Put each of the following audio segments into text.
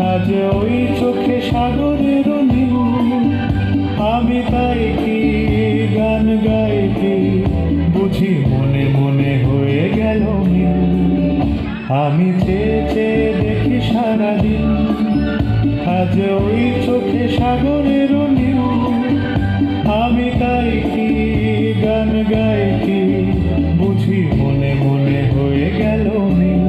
আজ ওই চোখে সাগরের নীল, আমি তাই কি গান গাই কি বুঝি মনে মনে হয়ে গেল মিল। আমি চেয়ে চেয়ে দেখি সারাদিন, আজ ওই চোখে সাগরের নীল, আমি তাই কি গান গাই কি বুঝি মনে মনে হয়ে গেল মিল।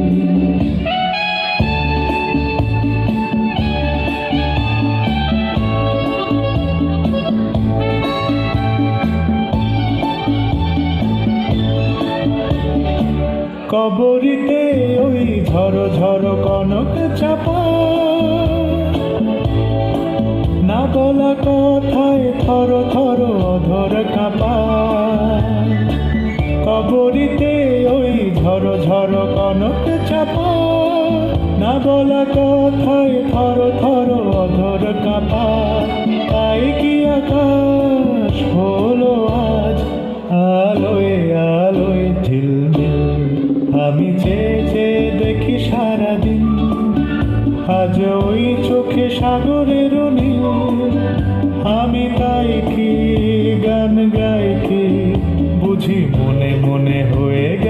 কবরিতে ওই ঝড় ঝড় কনক চাপা, না বলা কথায় থর থর অধর কাঁপা। কবরিতে ওই ঝড় ঝড় কনক চাপা, না বলা কথায় থর থর অধর কাঁপা। তাই কি আকাশ হলো আজ আলোয় আলোয় ঝিলমিল, আমি চেয়ে চেয়ে দেখি সারাদিন, আজ ওই চোখে সাগরের নীল, আমি তাই কি গান গাই কি বুঝি মনে মনে হয়ে গেল